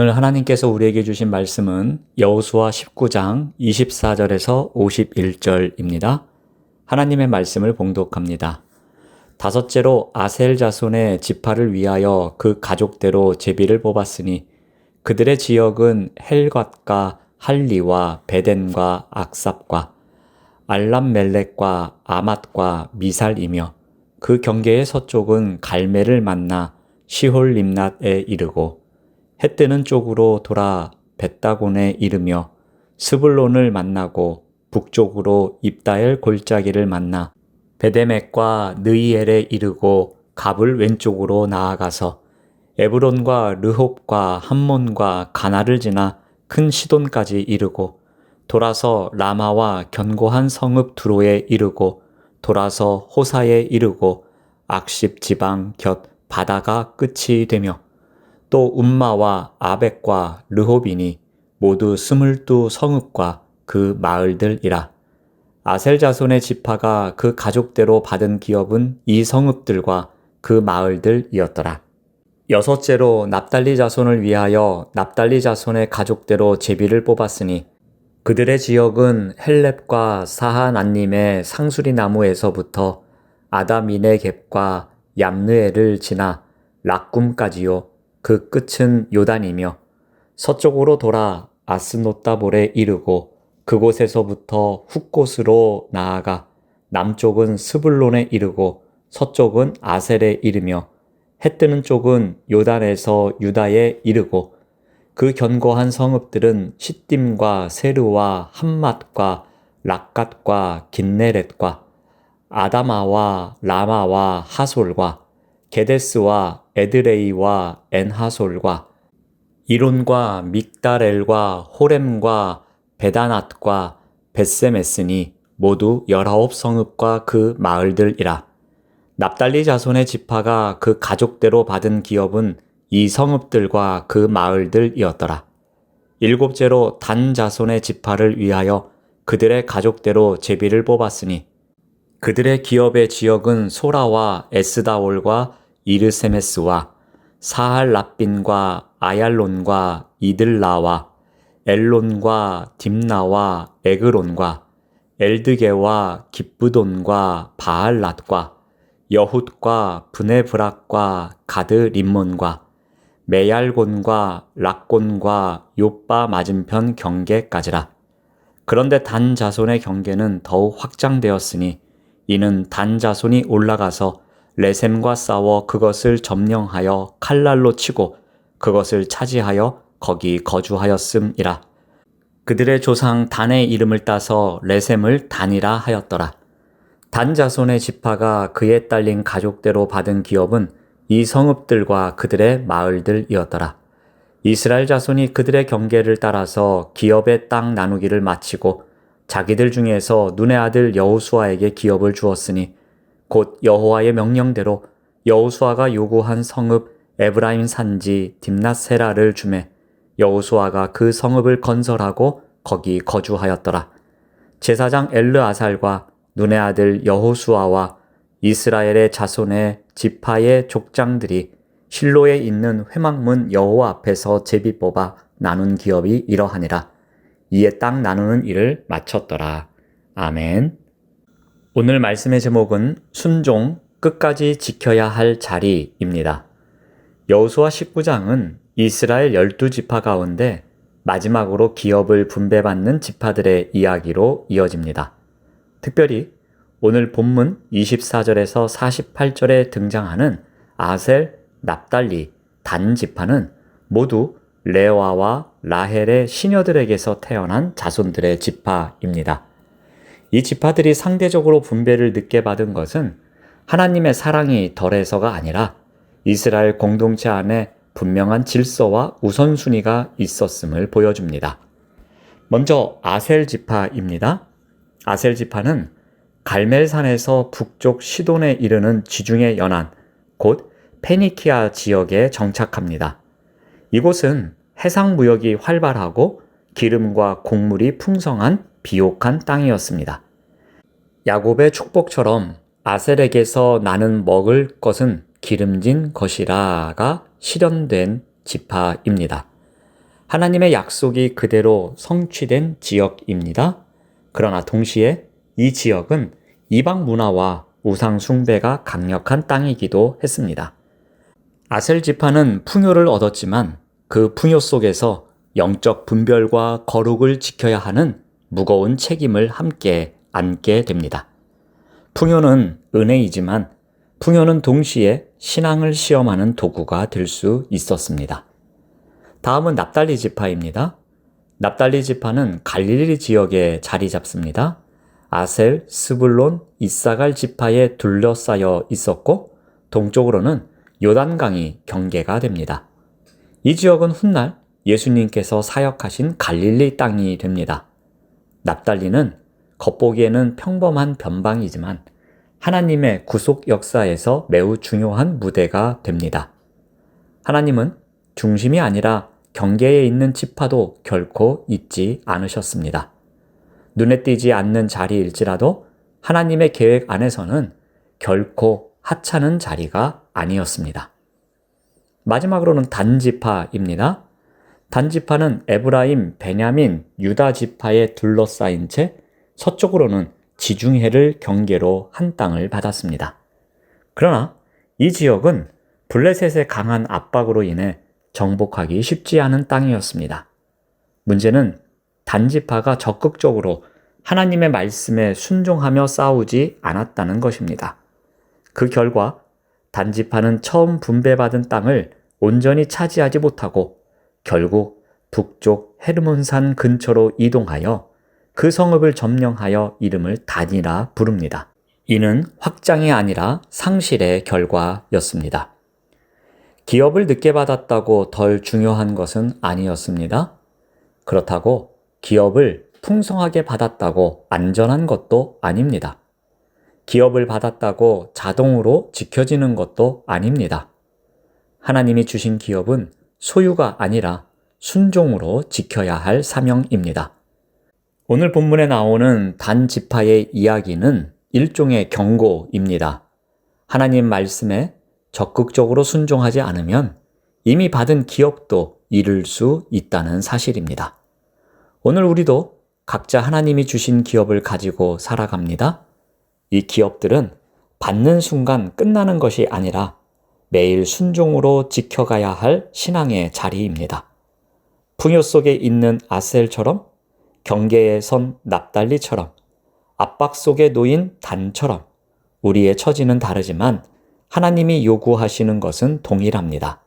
오늘 하나님께서 우리에게 주신 말씀은 여호수아 19장 24절에서 51절입니다. 하나님의 말씀을 봉독합니다. 다섯째로 아셀 자손의 지파를 위하여 그 가족대로 제비를 뽑았으니 그들의 지역은 헬갓과 할리와 베덴과 악삽과 알람멜렉과 아맛과 미살이며 그 경계의 서쪽은 갈멜을 만나 시홀림낫에 이르고 해 뜨는 쪽으로 돌아 벳다곤에 이르며 스불론을 만나고 북쪽으로 입다엘 골짜기를 만나 베데멕과 느이엘에 이르고 갑을 왼쪽으로 나아가서 에브론과 르홉과 함몬과 가나를 지나 큰 시돈까지 이르고 돌아서 라마와 견고한 성읍 두로에 이르고 돌아서 호사에 이르고 악십 지방 곁 바다가 끝이 되며 또 움마와 아벡과 르홉이니 모두 22 성읍과 그 마을들이라. 아셀 자손의 지파가 그 가족대로 받은 기업은 이 성읍들과 그 마을들이었더라. 여섯째로 납달리 자손을 위하여 납달리 자손의 가족대로 제비를 뽑았으니 그들의 지역은 헬렙과 사하난님의 상수리 나무에서부터 아다미네겝과 얌느엘을 지나 락굼까지요. 그 끝은 요단이며 서쪽으로 돌아 아스노따볼에 이르고 그곳에서부터 훗곳으로 나아가 남쪽은 스불론에 이르고 서쪽은 아셀에 이르며 해 뜨는 쪽은 요단에서 유다에 이르고 그 견고한 성읍들은 시딤과 세르와 함맛과 락갓과 긴네렛과 아다마와 라마와 하솔과 게데스와 에드레이와 엔하솔과 이론과 믹다렐과 호렘과 베다낫과 벳세메스니 모두 19 성읍과 그 마을들이라. 납달리 자손의 지파가 그 가족대로 받은 기업은 이 성읍들과 그 마을들이었더라. 일곱째로 단 자손의 지파를 위하여 그들의 가족대로 제비를 뽑았으니 그들의 기업의 지역은 소라와 에스다올과 이르세메스와 사할랍빈과 아얄론과 이들라와 엘론과 딥나와 에그론과 엘드게와 깁브돈과 바알랏과 여훗과 브네브락과 가드 림몬과 메얄곤과 락곤과 요빠 맞은편 경계까지라. 그런데 단 자손의 경계는 더욱 확장되었으니 이는 단 자손이 올라가서 레셈과 싸워 그것을 점령하여 칼날로 치고 그것을 차지하여 거기 거주하였음이라. 그들의 조상 단의 이름을 따서 레셈을 단이라 하였더라. 단 자손의 지파가 그에 딸린 가족대로 받은 기업은 이 성읍들과 그들의 마을들이었더라. 이스라엘 자손이 그들의 경계를 따라서 기업의 땅 나누기를 마치고 자기들 중에서 눈의 아들 여호수아에게 기업을 주었으니 곧 여호와의 명령대로 여호수아가 요구한 성읍 에브라임 산지 딥낫세라를 주매 여호수아가 그 성읍을 건설하고 거기 거주하였더라. 제사장 엘르아살과 눈의 아들 여호수아와 이스라엘의 자손의 지파의 족장들이 실로에 있는 회막문 여호와 앞에서 제비 뽑아 나눈 기업이 이러하니라. 이에 땅 나누는 일을 마쳤더라. 아멘. 오늘 말씀의 제목은 순종, 끝까지 지켜야 할 자리입니다. 여호수아 19장은 이스라엘 12지파 가운데 마지막으로 기업을 분배받는 지파들의 이야기로 이어집니다. 특별히 오늘 본문 24절에서 48절에 등장하는 아셀, 납달리, 단 지파는 모두 레와와 라헬의 시녀들에게서 태어난 자손들의 지파입니다. 이 지파들이 상대적으로 분배를 늦게 받은 것은 하나님의 사랑이 덜해서가 아니라 이스라엘 공동체 안에 분명한 질서와 우선순위가 있었음을 보여줍니다. 먼저 아셀 지파입니다. 아셀 지파는 갈멜산에서 북쪽 시돈에 이르는 지중해 연안, 곧 페니키아 지역에 정착합니다. 이곳은 해상 무역이 활발하고 기름과 곡물이 풍성한 비옥한 땅이었습니다. 야곱의 축복처럼 아셀에게서 나는 먹을 것은 기름진 것이라가 실현된 지파입니다. 하나님의 약속이 그대로 성취된 지역입니다. 그러나 동시에 이 지역은 이방 문화와 우상 숭배가 강력한 땅이기도 했습니다. 아셀 지파는 풍요를 얻었지만 그 풍요 속에서 영적 분별과 거룩을 지켜야 하는 무거운 책임을 함께 안게 됩니다. 풍요는 은혜이지만 풍요는 동시에 신앙을 시험하는 도구가 될 수 있었습니다. 다음은 납달리 지파입니다. 납달리 지파는 갈릴리 지역에 자리 잡습니다. 아셀, 스불론, 이사갈 지파에 둘러싸여 있었고 동쪽으로는 요단강이 경계가 됩니다. 이 지역은 훗날 예수님께서 사역하신 갈릴리 땅이 됩니다. 납달리는 겉보기에는 평범한 변방이지만 하나님의 구속 역사에서 매우 중요한 무대가 됩니다. 하나님은 중심이 아니라 경계에 있는 지파도 결코 잊지 않으셨습니다. 눈에 띄지 않는 자리일지라도 하나님의 계획 안에서는 결코 하찮은 자리가 아니었습니다. 마지막으로는 단 지파입니다. 단 지파는 에브라임, 베냐민, 유다 지파에 둘러싸인 채 서쪽으로는 지중해를 경계로 한 땅을 받았습니다. 그러나 이 지역은 블레셋의 강한 압박으로 인해 정복하기 쉽지 않은 땅이었습니다. 문제는 단 지파가 적극적으로 하나님의 말씀에 순종하며 싸우지 않았다는 것입니다. 그 결과 단 지파는 처음 분배받은 땅을 온전히 차지하지 못하고 결국 북쪽 헤르몬산 근처로 이동하여 그 성읍을 점령하여 이름을 단이라 부릅니다. 이는 확장이 아니라 상실의 결과였습니다. 기업을 늦게 받았다고 덜 중요한 것은 아니었습니다. 그렇다고 기업을 풍성하게 받았다고 안전한 것도 아닙니다. 기업을 받았다고 자동으로 지켜지는 것도 아닙니다. 하나님이 주신 기업은 소유가 아니라 순종으로 지켜야 할 사명입니다. 오늘 본문에 나오는 단 지파의 이야기는 일종의 경고입니다. 하나님 말씀에 적극적으로 순종하지 않으면 이미 받은 기업도 잃을 수 있다는 사실입니다. 오늘 우리도 각자 하나님이 주신 기업을 가지고 살아갑니다. 이 기업들은 받는 순간 끝나는 것이 아니라 매일 순종으로 지켜가야 할 신앙의 자리입니다. 풍요 속에 있는 아셀처럼, 경계에 선 납달리처럼, 압박 속에 놓인 단처럼 우리의 처지는 다르지만 하나님이 요구하시는 것은 동일합니다.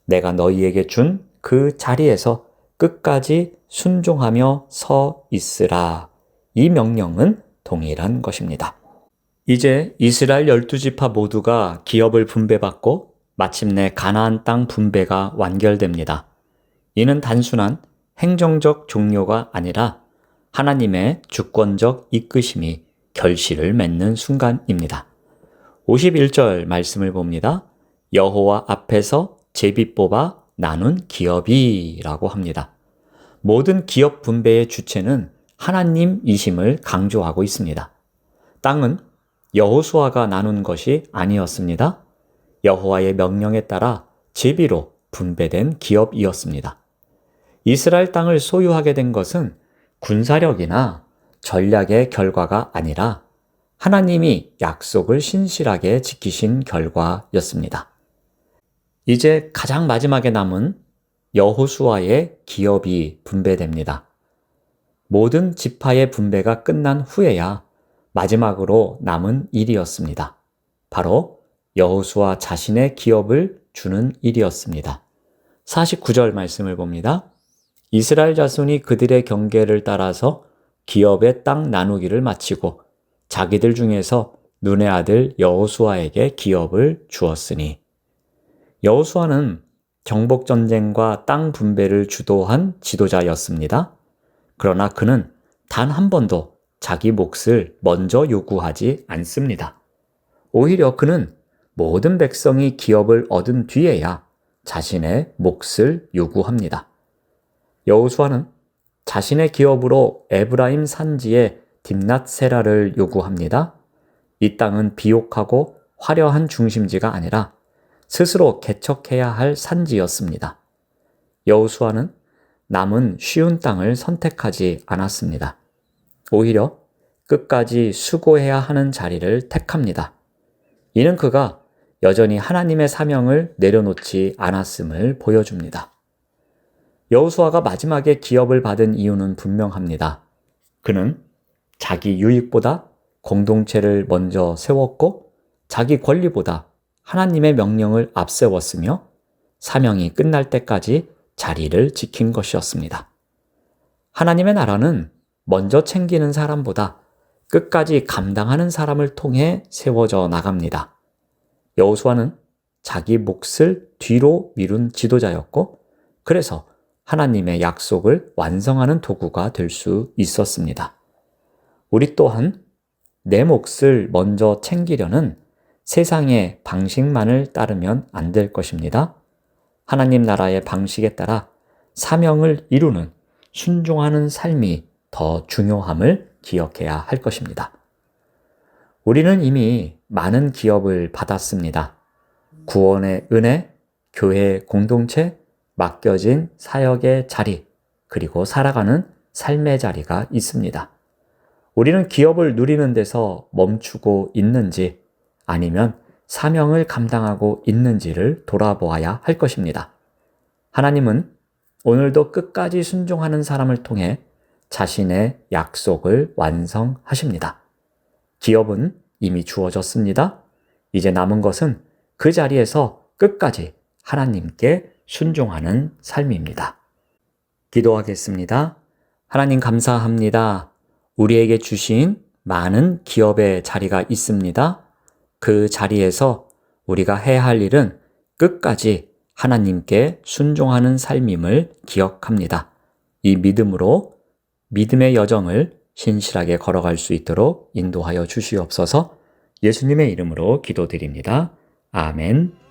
내가 너희에게 준 그 자리에서 끝까지 순종하며 서 있으라. 이 명령은 동일한 것입니다. 이제 이스라엘 12지파 모두가 기업을 분배받고 마침내 가나안 땅 분배가 완결됩니다. 이는 단순한 행정적 종료가 아니라 하나님의 주권적 이끄심이 결실을 맺는 순간입니다. 51절 말씀을 봅니다. 여호와 앞에서 제비 뽑아 나눈 기업이라고 합니다. 모든 기업 분배의 주체는 하나님이심을 강조하고 있습니다. 땅은 여호수아가 나눈 것이 아니었습니다. 여호와의 명령에 따라 제비로 분배된 기업이었습니다. 이스라엘 땅을 소유하게 된 것은 군사력이나 전략의 결과가 아니라 하나님이 약속을 신실하게 지키신 결과였습니다. 이제 가장 마지막에 남은 여호수아의 기업이 분배됩니다. 모든 지파의 분배가 끝난 후에야 마지막으로 남은 일이었습니다. 바로 여호수아 자신의 기업을 주는 일이었습니다. 49절 말씀을 봅니다. 이스라엘 자손이 그들의 경계를 따라서 기업의 땅 나누기를 마치고 자기들 중에서 눈의 아들 여호수아에게 기업을 주었으니. 여호수아는 정복전쟁과 땅 분배를 주도한 지도자였습니다. 그러나 그는 단 한 번도 자기 몫을 먼저 요구하지 않습니다. 오히려 그는 모든 백성이 기업을 얻은 뒤에야 자신의 몫을 요구합니다. 여호수아는 자신의 기업으로 에브라임 산지에 딥낫세라를 요구합니다. 이 땅은 비옥하고 화려한 중심지가 아니라 스스로 개척해야 할 산지였습니다. 여호수아는 남은 쉬운 땅을 선택하지 않았습니다. 오히려 끝까지 수고해야 하는 자리를 택합니다. 이는 그가 여전히 하나님의 사명을 내려놓지 않았음을 보여줍니다. 여호수아가 마지막에 기업을 받은 이유는 분명합니다. 그는 자기 유익보다 공동체를 먼저 세웠고 자기 권리보다 하나님의 명령을 앞세웠으며 사명이 끝날 때까지 자리를 지킨 것이었습니다. 하나님의 나라는 먼저 챙기는 사람보다 끝까지 감당하는 사람을 통해 세워져 나갑니다. 여호수아는 자기 몫을 뒤로 미룬 지도자였고 그래서 하나님의 약속을 완성하는 도구가 될 수 있었습니다. 우리 또한 내 몫을 먼저 챙기려는 세상의 방식만을 따르면 안 될 것입니다. 하나님 나라의 방식에 따라 사명을 이루는 순종하는 삶이 더 중요함을 기억해야 할 것입니다. 우리는 이미 많은 기업을 받았습니다. 구원의 은혜, 교회 공동체, 맡겨진 사역의 자리, 그리고 살아가는 삶의 자리가 있습니다. 우리는 기업을 누리는 데서 멈추고 있는지 아니면 사명을 감당하고 있는지를 돌아보아야 할 것입니다. 하나님은 오늘도 끝까지 순종하는 사람을 통해 자신의 약속을 완성하십니다. 기업은 이미 주어졌습니다. 이제 남은 것은 그 자리에서 끝까지 하나님께 순종하는 삶입니다. 기도하겠습니다. 하나님 감사합니다. 우리에게 주신 많은 기업의 자리가 있습니다. 그 자리에서 우리가 해야 할 일은 끝까지 하나님께 순종하는 삶임을 기억합니다. 이 믿음으로 믿음의 여정을 신실하게 걸어갈 수 있도록 인도하여 주시옵소서. 예수님의 이름으로 기도드립니다. 아멘.